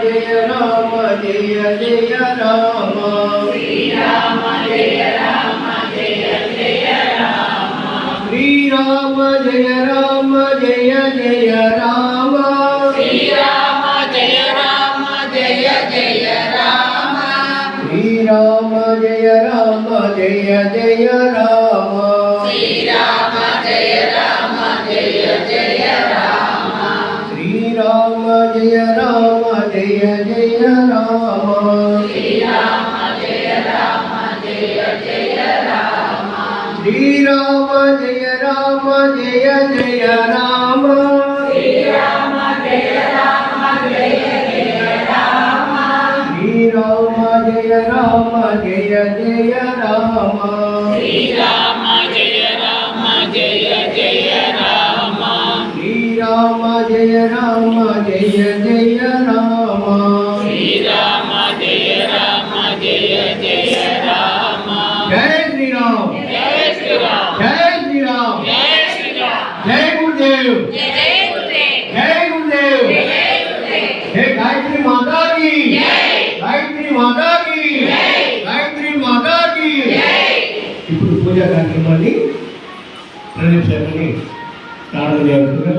जय राम जय जय राम श्री राम जय राम जय जय राम श्री राम जय राम जय जय राम श्री राम जय राम जय जय राम श्री राम जय राम जय जय राम श्री राम जय राम जय जय राम श्री राम जय राम जय जय राम श्री राम जय राम जय जय राम श्री राम जय राम जय जय राम श्री राम जय राम जय जय राम श्री राम जय राम जय जय राम श्री राम जय राम जय जय राम श्री राम जय राम जय जय राम श्री राम जय राम जय जय राम जय श्री राम जय श्री राम जय श्री राम जय श्री राम जय गुरुदेव जय गुरुदेव जय गुरुदेव जय गुरुदेव हे गायत्री माता की जय गायत्री माता की जय गायत्री माता की जय ఇప్పుడు పూజా కార్యక్రమాన్ని ప్రణీత్ శర్మని ప్రారంభం చేయాల్సిందిగా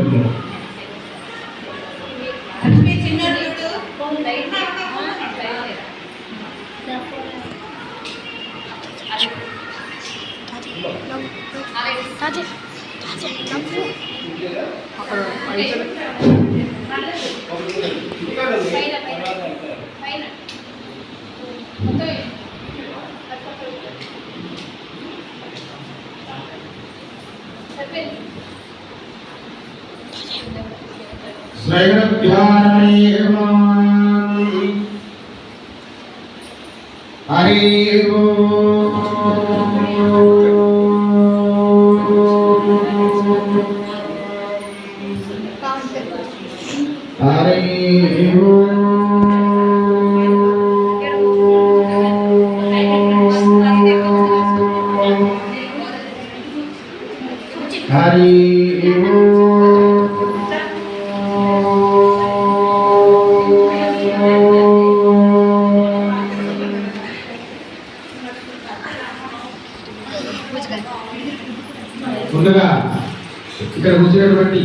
ముందుగా ఇక్కడ వచ్చినటువంటి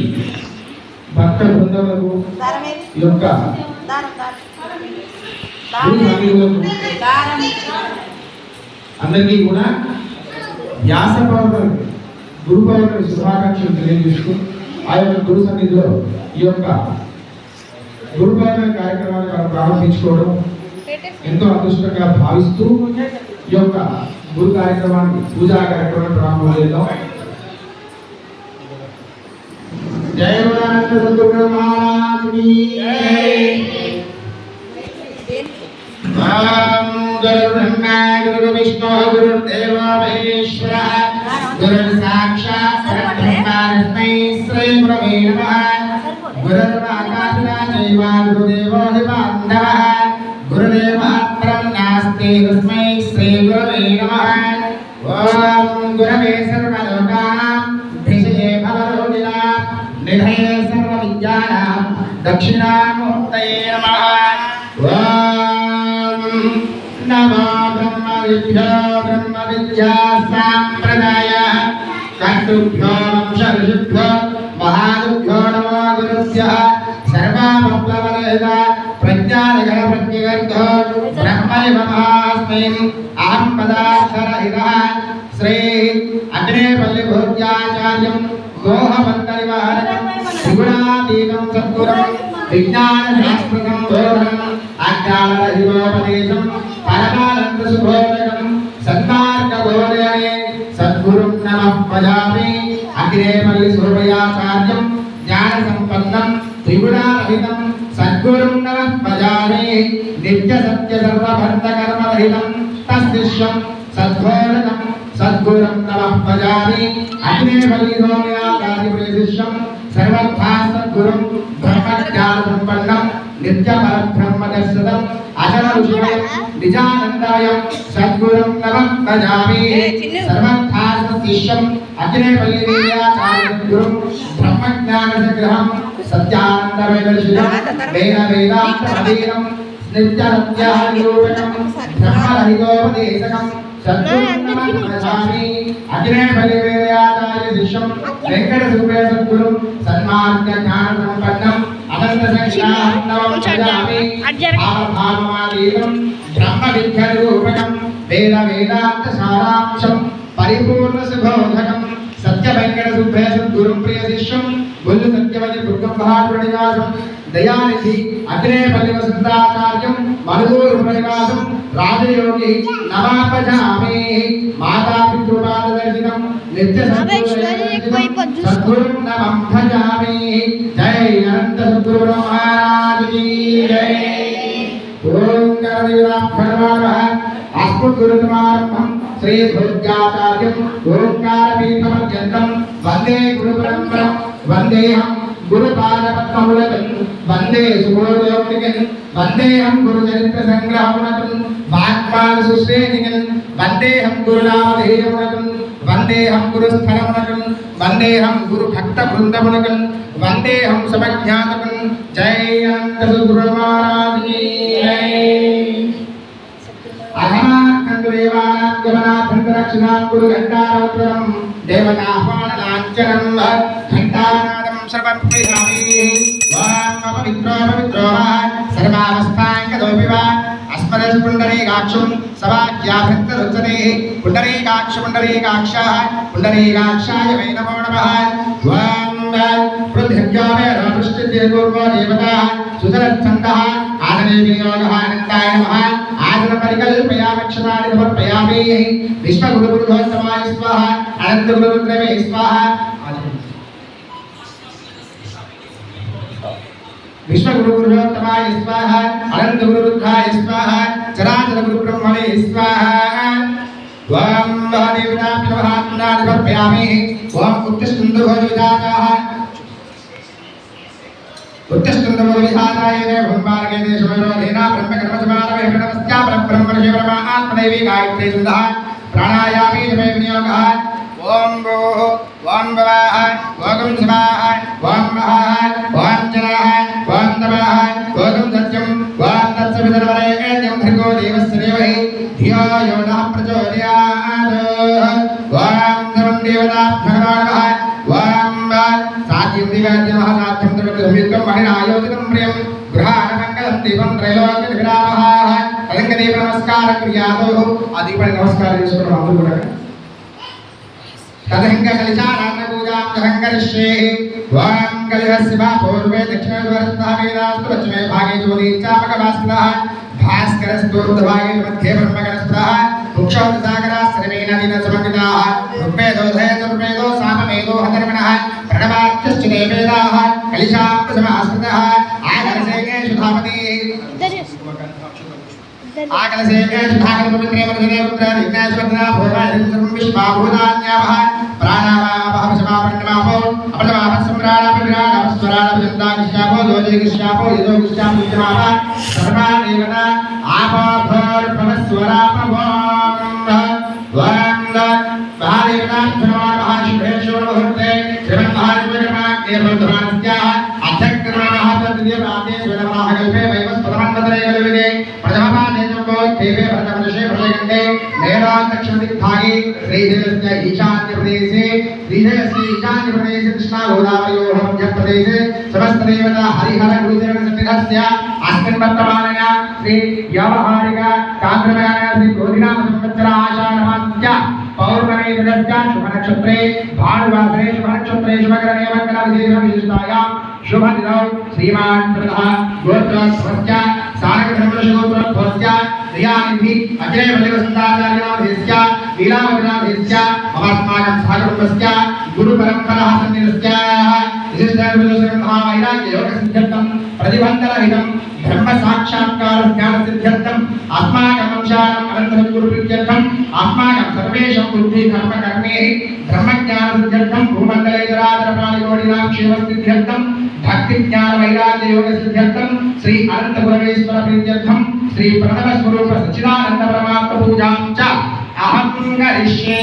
భక్త బృందములకు యొక్క అందరికీ కూడా వ్యాస పౌర్ణమి గురు పౌర్ణమి శుభాకాంక్షలు తెలియజేస్తూ ఆ యొక్క గురు సన్నిధిలో ఈ యొక్క గురు పౌర్ణమి కార్యక్రమాన్ని మనం ప్రారంభించుకోవడం ఎంతో అదృష్టంగా భావిస్తూ ఈ యొక్క గురు కార్యక్రమాన్ని పూజా కార్యక్రమాన్ని ప్రారంభం చేద్దాం. जय गुरु महाराज की जय। गुरु ब्रह्मा गुरु विष्णु गुरुदेव महेश्वरः गुरु साक्षात् परब्रह्म तस्मै श्री गुरवे नमः। गुरुर्वाकाशः दैव गुरुदेवो हि बान्धवः गुरुदेवः परं नास्ति तस्मै श्री गुरवे नमः। ओम गुरवे सर्वलोकानां धिषे भवरोगिणां निधये सर्वविद्यानां दक्षिणामूर्तये नमः। ओम नमो ब्रह्मविद्या ब्रह्मविद्या सम्प्रदायः कर्तुभ्यो वंशऋषिभ्यो महादुभ्यो नमो गुरुभ्यः। सर्वमप्लवरहित प्रज्ञानगणप्रत्यगर्धो ब्रह्मैव महास्मि अहं पदार्थरहितः श्री अग्नेपल्लिभोज्याचार्यं मोहमन्तरिवाहनं त्रिगुणातीतं सद्गुरुं विज्ञानशास्त्रसम्बोधनं अज्ञानरहितोपदेशं परमानन्दसुबोधकं सन्मार्गबोधये सद्गुरुं नमः भजामि। अग्नेपल्लिसुरभयाचार्यं ज्ञानसम्पन्नं त्रिगुणारहितं सद्गुरुं नमः भजामि। नित्यसत्यसर्वभर्तकर्मरहितं तस्शिष्यं सद्गोरकं सद्गुरुं नमः भजामि। अग्नेपल्लिसोमयाचार्यशिष्यं सर्वथा सद्गुरुं ब्रह्मज्ञानसम्पन्नं नित्यपरब्रह्मदर्शनं अजरऋषिमयं निजानन्दमयं सद्गुरुं नमः भजामि। सर्वथा शिष्यं अग्नेपल्लीवीर्याचार्यगुरुं ब्रह्मज्ञानसंग्रहं सत्यानन्दवैदर्शितं वेदान्तमधीरं नित्यनित्यानिरूपकं ब्रह्मरहितोपदेशकं सद्गुरुं अग्नेपल्लीवीर्याचार्य शिष्यं वेङ्कटसुब्रह्मण्यसद्गुरुं सन्मार्गज्ञानसम्पन्नं अनन्तसंख्यानवं भजामि ब्रह्मविद्यारूपकं वेदान्तसारांशं परिपूर्णसुबोधकं सत्यवेङ्कटसुब्रह्मण्यसद्गुरुं प्रियशिष्यं गुल्लु सत्यवति दुर्गम्बहापुरनिवासं दयानिधि अग्नेपल्लीवसन्ताचार्यं मधुपूर्वनिवासं राजयोगी नमापजामि मातापितृपाददर्शिनं नित्यसद्गुरुं नमं भजामि जय अनंत सद्गुरु महाराज की जय ओम गणदेवताभ्यर्वामः अस्मद्गुरुसमारम्भं श्री भोज्याचार्यं ओंकारपीठपर्यन्तं वन्दे गुरुपरम्परं वन्देऽहं गुरुपादपद्ममुलकं वन्दे सुबोधोक्तिकं वन्देऽहं गुरुचरित्रसङ्ग्रहमुनकं वाक्पालसुश्रेणिकं वन्देऽहं गुरुनामधेयमुनकं वन्देऽहं गुरुस्थलमुनकं वन्देऽहं गुरुभक्तवृन्दमुनकं वन्देऽहं समज्ञातकं जय अनंत सद्गुरु महाराज की जय अहमात्मदेवानागमनाथंतरक्षणां गुरुघण्टारोत्तरं देवताह्वानलाञ्छनं घण्टानादं सर्वप्रियामि वां अपवित्रो पवित्रो वा सर्वावस्थाङ्गतोऽपि वा अस्मदस्पुण्डरीकाक्षं सवाक्याभृत्तरुच्यते पुण्डरीकाक्ष पुण्डरीकाक्षः पुण्डरीकाक्षाय वै नमो नमः वां पृथिव्यामे रामृष्टिदेवो देवता सुदरच्छन्दः आदनेवियोगः अनन्ताय नमः आदनपरिकल्पयामि क्षमाणि समर्पयामि विश्वगुरुपुरुषोत्तमाय स्वाहा अनन्तगुरुरुद्रवे स्वाहा विश्वगुरुपुरुषोत्तमाय स्वाहा अनन्तगुरुरुद्राय स्वाहा चराचरगुरुब्रह्मणे स्वाहा वां महादेवताभ्यो महात्मनानि समर्पयामि वां उत्तिष्ठन्तुभोजविदाताः उत्तिष्ठन्तुभोजविधाताय भूम्बार्गे देशवरोधेना ब्रह्मकर्मसमारभे प्रणवस्या परब्रह्मर्षे परमा आत्मदैवी गायत्री छन्दः प्राणायामे जपे विनियोगः ओम भूः ओम भवः ओम शिवः ओम महः ओम जलः ओम तपः ओम सत्यं ओम तत्सवितर्वरेण्यं भर्गो देवस्य धीमहि धियो यो नः प्रचोदयात् ओम सर्वं देवताभ्यो नमः ओम साध्यं दिव्याद्यमः साध्यं त्रिविक्रमं मणिनायोजितं प्रियं गृहाणमङ्गलं दीपं त्रैलोक्यविरामः कलिङ्गदीप नमस्कारं क्रियातोः आदिपरि नमस्कारं सुप्रभातं तदहंकलिचारान्नपूजां जहंकरिष्ये वां कलिहस्यवा पूर्वे दक्षिणद्वारस्थावेदास्तु पश्चिमे भागे ज्योतिश्चापकभास्करः भास्करस्तूर्ध्वभागे मध्ये ब्रह्मकरस्पदः मुक्षोदसागराः सर्वे नदीनसमन्विताः ऋग्वेदोऽधय चतुर्वेदो सामवेदो हतर्मणः प्रणवाच्यश्च देवेदाः कलिशां प्रसमास्कृतः आकलसेकेषु धामतिः आकलसेके सुधाकरपवित्रे वर्धने पुत्र विघ्नेश्वरना भोगादिं सर्वं विश्वाभूतान्यावः प्राणावापः समापन्नमापो अपरमापः सम्राडापविराडापस्वराडापजन्ताकिष्यापो दोजयकिष्यापो यदोकिष्यापुज्यमापः सर्वा देवता आपाभोर्भवस्वरापभोम् वन्द महादेवताभ्यनमः शुभेश्वरमुहूर्ते श्रीमन्महादेवकर्माग्नेर्वर्धमानस्याः अध्यक्रमाणः तद्दिव्यप्राप्तेश्वरमः कल्पे वैवस्पतमन्वतरे कल्पिते देवे भरतवर्षे भरतखण्डे नैरादक्षिणदिग्भागे श्रीधरस्य ईशान्यप्रदेशे कृष्णागोदावरयोः मध्यप्रदेशे समस्तदेवता हरिहरगुरुचरणसन्निधस्य अस्मिन् वर्तमानया श्री व्यावहारिक चान्द्रमानः श्री क्रोधिनामसंवत्सर आषाढमास्य पौर्णमी दिनस्य शुभनक्षत्रे भानुवासरे शुभनक्षत्रे शुभकरणे मङ्गलविशेषविशिष्टायां शुभदिनौ श्रीमान् प्रतः गोत्रोद्भवस्य सारकधर्मशोत्रोद्भवस्य दयानिधि अग्नेपल्लीवसन्ताचार्यनामधेयस्य लीलावतिनामधेयस्य ममात्मानं सहकुटुम्बस्य गुरुपरम्परः सन्निधस्य विशिष्टविशेषमहावैराग्ययोगसिद्ध्यर्थं प्रतिबन्धरहितं ब्रह्मसाक्षात्कारज्ञानसिद्ध्यर्थम् अस्माकं वंशानाम् अनन्तसद्गुरुप्रीत्यर्थम् अस्माकं सर्वेषां बुद्धिकर्मकर्मैः ब्रह्मज्ञानसिद्ध्यर्थं भूमण्डले चराचरप्राणिकोटिनां क्षेमसिद्ध्यर्थं भक्तिज्ञानवैराग्ययोगसिद्ध्यर्थं श्री अनन्तगुरवेश्वरप्रीत्यर्थं श्री प्रणवस्वरूप सच्चिदानन्दपरमात्मपूजां च अहं करिष्ये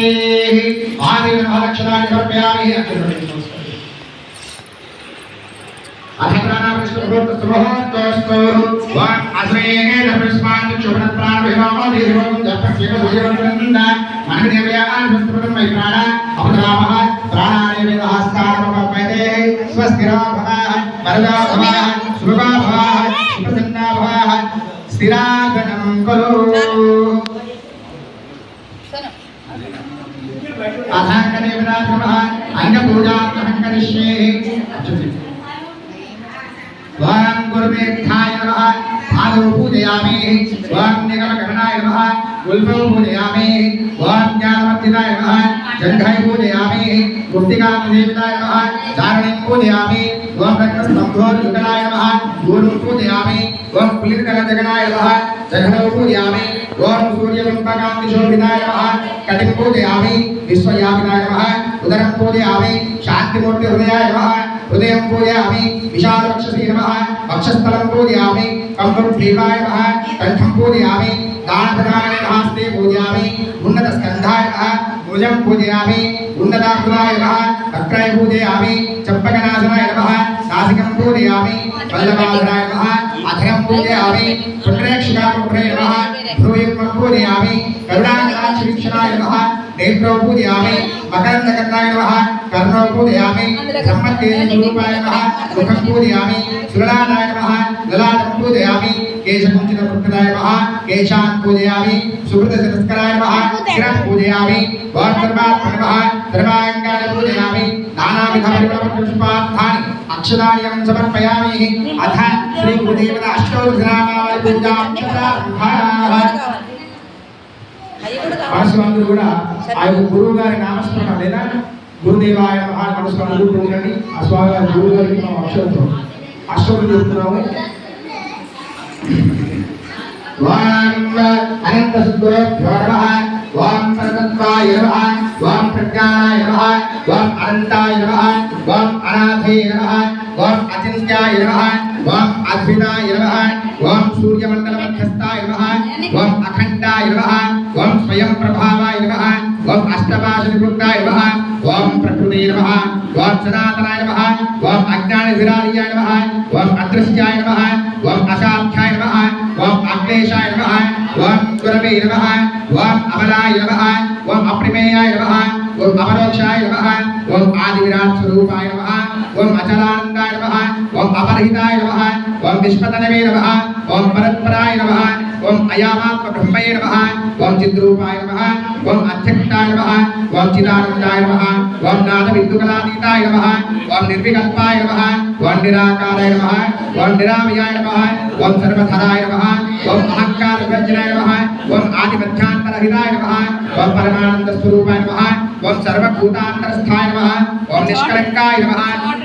आदिनमलक्षणानि समर्पयामि अधप्राणाविष्णुभूतस्तुभोस्तु वान् आश्रयेण धर्मस्मान् चोपनप्राणविभावादिर्वं दर्पस्येव सूर्यवन्दना मनदेवयान् संस्कृतं मयि प्राणा अपरामः प्राणानि वेदहस्तारमपयते स्वस्तिरा भवः वरदा भवः सुभगा भवः सुप्रसन्ना भवः स्थिरागनं कुरु अथाङ्गदेवताभ्यः अङ्गपूजार्थं करिष्ये वां गुरुमेधाय नमः आदौ पूजयामि वां निगमगमनाय नमः गुल्फौ पूजयामि वां ज्ञानवर्धिताय नमः जङ्घाय पूजयामि मुक्तिकामदेवताय नमः चारणीं पूजयामि वां रत्नस्तम्भोर्युगलाय नमः गुरुं पूजयामि वां पुलिर्गणजगनाय नमः जघनौ पूजयामि वां सूर्यबिम्बकान्तिशोभिताय नमः कटिं पूजयामि विश्वव्यापिताय नमः उदरं पूजयामि शान्तिमूर्तिहृदयाय नमः हृदयं पूजयामि विशालवक्षसे नमः वक्षस्थलं पूजयामि कम्बुद्भीमाय नमः कण्ठं पूजयामि दानप्रदाने नमस्ते पूजयामि उन्नतस्कन्धाय नमः भुजं पूजयामि उन्नताकुलाय नमः वक्राय पूजयामि चम्पकनाशनाय नमः नासिकं पूजयामि वल्लभाधराय नमः अधरं पूजयामि पुण्ड्रेक्षकापुत्रे नमः भ्रूयुग्मं पूजयामि करुणाकटाक्षवीक्षणाय नमः नेत्रौ पूजयामि मकरन्दकर्णाय नमः कर्णौ पूजयामि ब्रह्मतेजस्वरूपाय नमः मुखं पूजयामि सुरलादाय नमः ललाटं पूजयामि केशकुञ्चितवृत्तदाय नमः केशान् पूजयामि सुकृतशिरस्कराय नमः शिरः पूजयामि वाक्सर्वात्मने नमः सर्वाङ्गानि पूजयामि नानाविधपरिमलपुष्पार्थानि अक्षदान्यं समर्पयामि अथ श्रीगुरुदेवता अष्टोत्तरनामावళి पूजाक्षदारम्भः మనసులందరూ కూడా ఆ యొక్క గురువు గారి నామస్మరణ లేదా గురుదేవాయ నమః మనసులందరూ పొందండి ఆ స్వామి గారి గురువు గారికి మనం అష్టోత్తరం చెప్తున్నాము వాం అనంత సుబ్బభ్యో నమః వాం పరతత్వాయ నమః వాం ప్రజ్ఞానాయ నమః వాం అనంతాయ నమః వాం అనాథాయ నమః వాం అచింత్యాయ నమః వాం అద్భుతాయ నమః వాం సూర్యమండలమధ్యస్థాయ నమః వాం అఖండాయ నమః వాం స్వయం ప్రభావాయ నమః వాం అష్టపాశనివృత్తాయ నమః వాం ప్రకృతే నమః వాం సనాతనాయ నమః వాం అజ్ఞానవిరాళియాయ నమః వాం అదృశ్యాయ నమః వాం అశాఖ్యాయ నమః వాం అక్లేశాయ నమః వాం గురవే నమః వాం అమలాయ నమః వాం అప్రమేయాయ నమః ఓం అపరోక్షాయ నమః ఓం ఆది విరాట్ స్వరూపాయ నమః ఓం అచలానందాయ నమః ఓం అపరహితాయ నమః ఓం విశ్వతనవే నమః ఓం పరత్పరాయ నమః ఓం అయామాత్మ బ్రహ్మయే నమః ఓం చిద్రూపాయ నమః ఓం అధ్యక్షాయ నమః ఓం చిదానందాయ నమః ఓం నాద విద్యుకలాతీతాయ నమః ఓం నిర్వికల్పాయ నమః ఓం నిరాకారాయ నమః ఓం నిరామయాయ నమః ఓం సర్వధరాయ నమః ఓం అహంకార వివర్జనాయ నమః ఓం ఆది మధ్యాంతరహితాయ నమః ఓం పరమానంద స్వరూపాయ నమః ఓం సర్వభూతాంతరస్థాయ నమః ఓం నిష్కలంకాయ నమః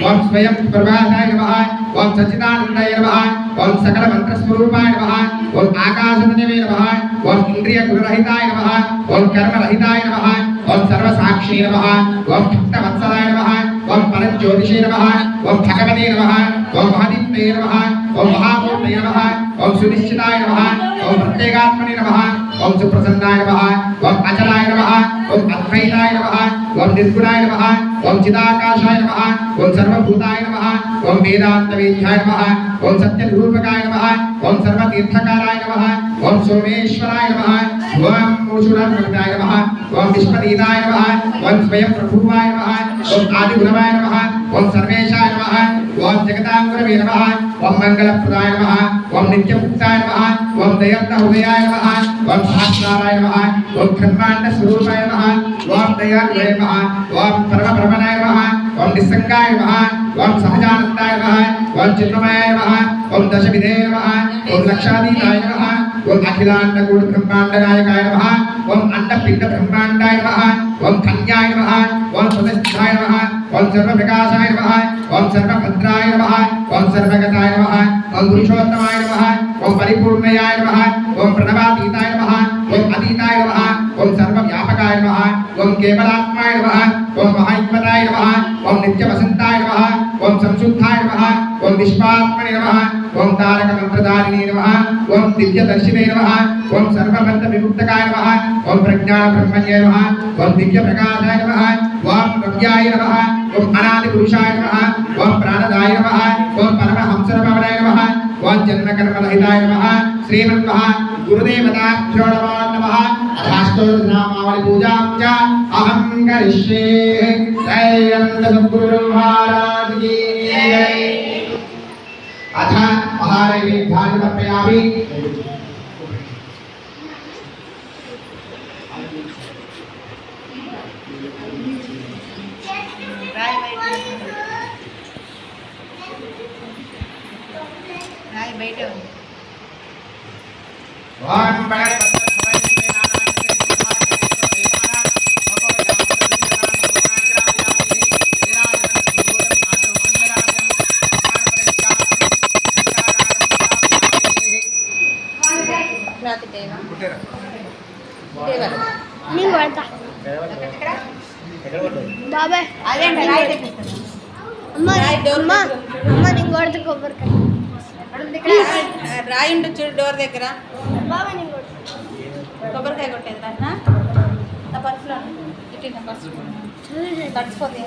ఓం స్వయం ప్రభాసాయ నమః ఓం సచ్చిదానందాయ నమః ఓం సకల మంత్ర స్వరూపాయ నమః ఓం ఆకాశతనవే నమః ఓం ఇంద్రియ గుణరహితాయ నమః ఓం కర్మరహితాయ నమః ఓం సర్వసాక్షి నమః ఓం భక్తవత్సలాయ నమః ఓం పరంజ్యోతిషే నమః ఓం భగవతే నమః ఓం మహదీప్తే నమః ఓం మహామూర్తే నమః ఓం సునిశ్చితాయ నమః ఓం ప్రత్యేగాత్మనే నమః ఓం సుప్రసన్నాయ నమః ఓం అచలాయ నమః ఓం అద్వైతాయ నమః ఓం నిర్గుణాయ నమః ఓం చిదాకాశాయ నమః ఓం సర్వభూతాయ నమః ఓం వేదాంతవేద్యాయ నమః ఓం సత్యనిరూపకాయ నమః ఓం సర్వతీర్థకారాయ నమః ఓం సోమేశ్వరాయ నమః ఓం మూషురాయ నమః ఓం విశ్వతీతాయ నమః ఓం స్వయం ప్రభువాయ నమః ఓం ఆదిగుణవాయ నమః ఓం సర్వేశాయ నమః ఓం జగదాంగురవే నమః ఓం మంగళప్రదాయ నమః ఓం నిత్యముక్తాయ నమః ఓం దయార్థ హృదయాయ నమః ఓం సహస్రారాయ నమః ఓం బ్రహ్మాండ స్వరూపాయ నమః ఓం దయార్థయ నమః ఓం పరమబ్రహ్మణాయ నమః ఓం నిస్సంగాయ నమః ఓం సహజానందాయ నమః ఓం చిన్మయాయ నమః ఓం దశవిధే నమః ఓం లక్షాతీతాయ నమః ఓం అఖిలాండగూఢ బ్రహ్మాండనాయకాయ నమః ఓం అండపిండ బ్రహ్మాండాయ నమః ఓం కన్యాయ నమః ఓం స్వతస్థాయ నమః ఓం సర్వప్రకాశాయ నమః ఓం సర్వభద్రాయ నమః ఓం సర్వగతాయ నమః ఓం పురుషోత్తమాయ నమః ఓం పరిపూర్ణయాయ నమః ఓం ప్రణవాతీతాయ నమః ఓం అతీతాయ నమః ఓం సర్వవ్యాపకాయ నమః ఓం కేవలాత్మాయ నమః ఓం మహాత్మతాయ నమః ఓం నిత్యవసంతాయ నమః ఓం సంశుద్ధాయ నమః ఓం విశ్వాత్మనే నమః ఓం తారక మంత్రధారిణే నమః ఓం దివ్యదర్శినే నమః ఓం సర్వబంధ విముక్తకాయ నమః ఓం ప్రజ్ఞాన బ్రహ్మణ్యే నమః ఓం దివ్య ప్రకాశాయ నమః ఓం నవ్యాయ నమః ఓం అనాది పురుషాయ నమః ఓం ప్రాణదాయ నమః ఓం పరమహంసర భవనాయ నమః ఓం జన్మకర్మరహితాయ నమః శ్రీమన్మః గురుదేవతాభ్యో నమః అథాష్టోత్తరనామావళి పూజాం చ అహం కరిష్యే జై అనంత సద్గురు మహారాజ్ కీ జై అథ మహానైవేద్యాన్ని సమర్పయామి ఓం నేను కొడతా బాబాయ్ అమ్మ అమ్మ అమ్మ నేను కొడతా కొబ్బరికాయ రాయి ఉండు చూడు డోర్ దగ్గర బాబాయ్ నేను కొడతా కొబ్బరికాయ కొట్టేది రా నా పర్సులో ఇటు నా పర్సు తడిచిపోతే